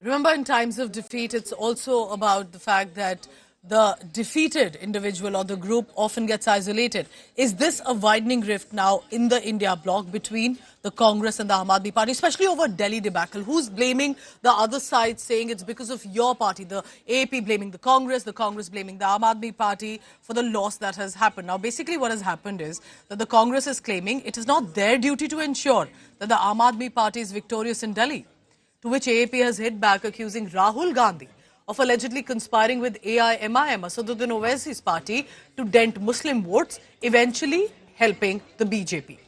Remember, in times of defeat, it's also about the fact that the defeated individual or the group often gets isolated. Is this a widening rift now in the India bloc between the Congress and the Aam Aadmi Party, especially over Delhi debacle? Who's blaming the other side, saying it's because of your party? The AAP blaming the Congress blaming the Aam Aadmi Party for the loss that has happened. Now, basically what has happened is that the Congress is claiming it is not their duty to ensure that the Aam Aadmi Party is victorious in Delhi, to which AAP has hit back, accusing Rahul Gandhi of allegedly conspiring with AIMIM, Asaduddin Owaisi's party, to dent Muslim votes, eventually helping the BJP.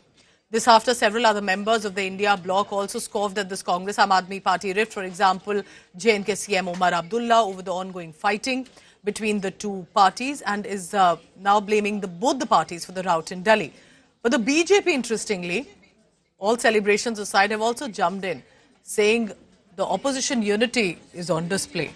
This after several other members of the India bloc also scoffed at this Congress Aam Aadmi Party rift. For example, J&K CM Omar Abdullah over the ongoing fighting between the two parties and is now blaming both the parties for the rout in Delhi. But the BJP, interestingly, all celebrations aside, have also jumped in, saying the opposition unity is on display.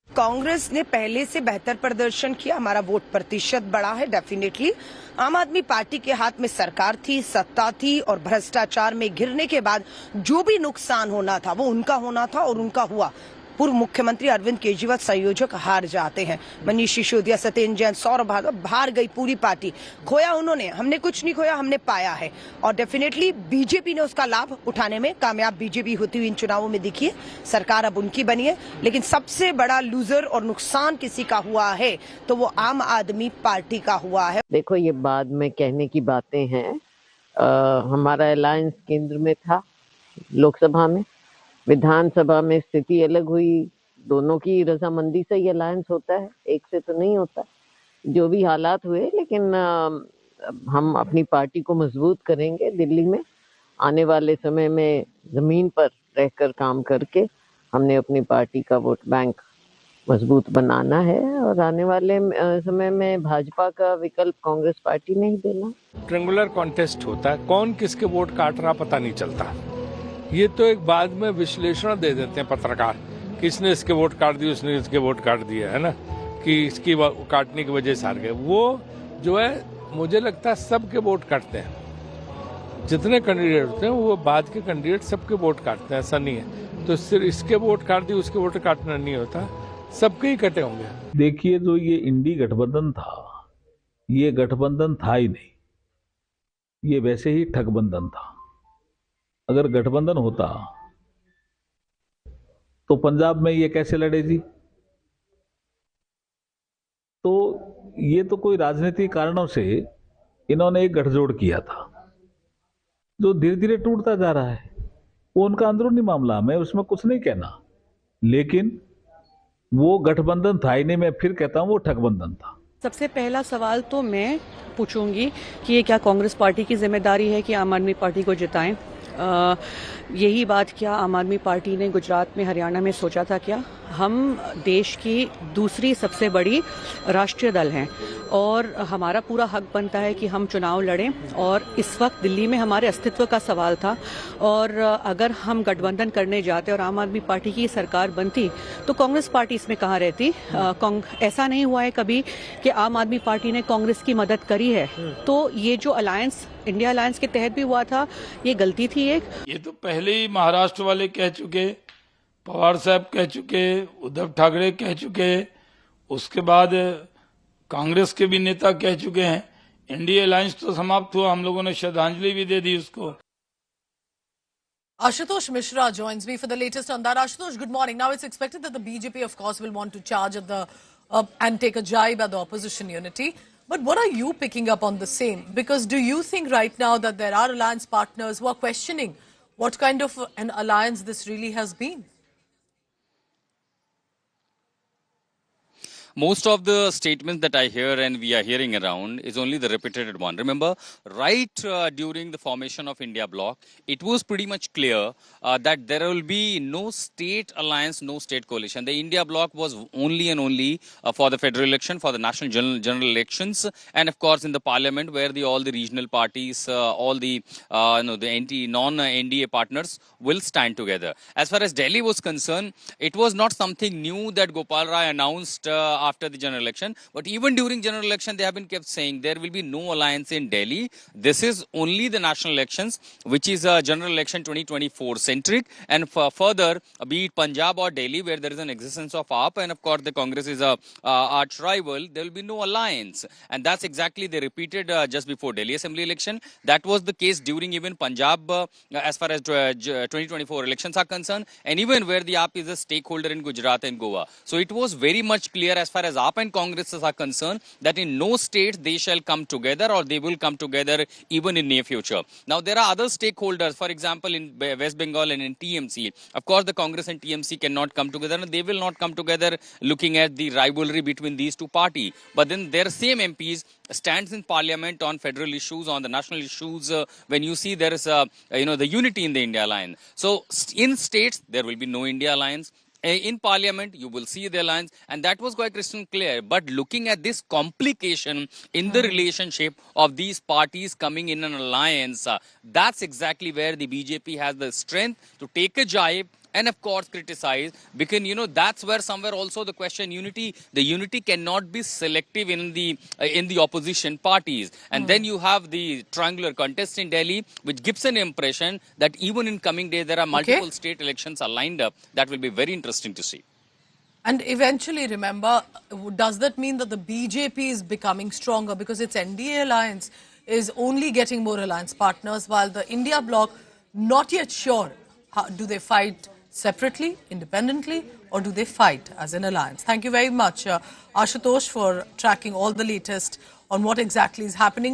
Congress ने पहले से बेहतर प्रदर्शन किया, हमारा vote प्रतिशत बढ़ा है डेफिनेटली। आम आदमी पार्टी के हाथ में सरकार थी, सत्ता थी और भ्रष्टाचार में घिरने के बाद जो भी नुकसान होना था वो उनका होना था और उनका हुआ। पूर्व मुख्यमंत्री अरविंद केजरीवाल संयोजक हार जाते हैं, मनीष सिसोदिया, सत्येंद्र जैन, सौरभ यादव, हार गई पूरी पार्टी। खोया उन्होंने, हमने कुछ नहीं खोया, हमने पाया है और डेफिनेटली बीजेपी ने उसका लाभ उठाने में कामयाब बीजेपी होती हुई इन चुनावों में दिखी है। सरकार अब उनकी बनी है, लेकिन सबसे बड़ा लूजर और नुकसान किसी का हुआ है तो वो आम आदमी पार्टी का हुआ है। देखो, ये बाद में कहने की बातें हैं। हमारा अलायंस केंद्र में था, लोकसभा में, विधानसभा में स्थिति अलग हुई। दोनों की रजामंदी से ये अलायंस होता है, एक से तो नहीं होता। जो भी हालात हुए, लेकिन हम अपनी पार्टी को मजबूत करेंगे। दिल्ली में आने वाले समय में जमीन पर रहकर काम करके हमने अपनी पार्टी का वोट बैंक मजबूत बनाना है और आने वाले समय में भाजपा का विकल्प कांग्रेस पार्टी नहीं देना। ट्रेंगुलर कॉन्टेस्ट होता है, कौन किसके वोट काट रहा पता नहीं चलता। ये तो एक बाद में विश्लेषण दे देते हैं पत्रकार, किसने इसके वोट काट दिए, उसने इसके वोट काट दिया, है ना, कि इसकी काटने की वजह से हार गए। वो जो है, मुझे लगता है सबके वोट काटते हैं। जितने कैंडिडेट होते हैं वो बाद के कैंडिडेट सबके वोट काटते हैं, ऐसा नहीं है। तो सिर्फ इसके वोट काट दिए उसके वोट काटना नहीं होता, सबके ही कटे होंगे। देखिए, जो ये इंडी गठबंधन था, ये गठबंधन था ही नहीं, ये वैसे ही ठगबंधन था। अगर गठबंधन होता तो पंजाब में ये कैसे लड़े जी? तो ये तो कोई राजनीतिक कारणों से इन्होंने एक गठजोड़ किया था जो धीरे धीरे टूटता जा रहा है। वो उनका अंदरूनी मामला, मैं उसमें कुछ नहीं कहना, लेकिन वो गठबंधन था ही नहीं। मैं फिर कहता हूं वो ठगबंधन था। सबसे पहला सवाल तो मैं पूछूंगी कि ये क्या कांग्रेस पार्टी की जिम्मेदारी है कि आम आदमी पार्टी को जिताएं? यही बात क्या आम आदमी पार्टी ने गुजरात में, हरियाणा में सोचा था क्या? हम देश की दूसरी सबसे बड़ी राष्ट्रीय दल हैं और हमारा पूरा हक बनता है कि हम चुनाव लड़ें और इस वक्त दिल्ली में हमारे अस्तित्व का सवाल था और अगर हम गठबंधन करने जाते और आम आदमी पार्टी की सरकार बनती तो कांग्रेस पार्टी इसमें कहाँ रहती? ऐसा नहीं हुआ है कभी कि आम आदमी पार्टी ने कांग्रेस की मदद करी है। तो ये जो अलायंस, इंडिया अलायंस के तहत भी हुआ था, ये गलती थी एक। ये तो पहले ही महाराष्ट्र वाले कह चुके, पवार साहब कह चुके, उद्धव ठाकरे कह चुके, उसके बाद कांग्रेस के भी नेता कह चुके हैं। इंडिया अलायंस तो समाप्त हुआ, हम लोगों ने श्रद्धांजलि भी दे दी उसको। Ashutosh Mishra joins me for the latest on that. Ashutosh, good morning. Now it's expected that the BJP, of course, will want to charge at the and take a jibe at the opposition unity. But what are you picking up on the same? Because do you think right now that there are alliance partners who are questioning what kind of an alliance this really has been? Most of the statements that I hear and we are hearing around is only the repeated one. Remember, right during the formation of India bloc, it was pretty much clear that there will be no state alliance, no state coalition. The India bloc was only and only for the federal election, for the national general elections, and of course in the parliament where all the regional parties, all the non-NDA partners will stand together. As far as Delhi was concerned, it was not something new that Gopal Rai announced after the general election. But even during general election, they have been kept saying there will be no alliance in Delhi. This is only the national elections, which is a general election 2024 centric. And further, be it Punjab or Delhi, where there is an existence of AAP, and of course the Congress is a arch rival, there will be no alliance. And that's exactly they repeated just before Delhi Assembly election. That was the case during even Punjab as far as 2024 elections are concerned, and even where the AAP is a stakeholder in Gujarat and Goa. So it was very much clear as far as AAP and Congress are concerned that in no state they shall come together, or they will come together even in near future. Now there are other stakeholders, for example in West Bengal and in TMC. Of course the Congress and TMC cannot come together, and they will not come together looking at the rivalry between these two parties. But then their same MPs stands in parliament on federal issues, on the national issues, when you see there is the unity in the India alliance. So in states there will be no India alliance. In parliament you will see the alliance, and that was quite crystal clear. But looking at this complication in the relationship of these parties coming in an alliance, that's exactly where the BJP has the strength to take a jibe and of course criticize, because that's where somewhere also the question the unity cannot be selective in the opposition parties. And then you have the triangular contest in Delhi, which gives an impression that even in coming days there are multiple state elections are lined up. That will be very interesting to see. And eventually, remember, does that mean that the BJP is becoming stronger because its NDA alliance is only getting more alliance partners, while the India bloc not yet sure? Do they fight separately, independently, or do they fight as an alliance? Thank you very much, Ashutosh, for tracking all the latest on what exactly is happening.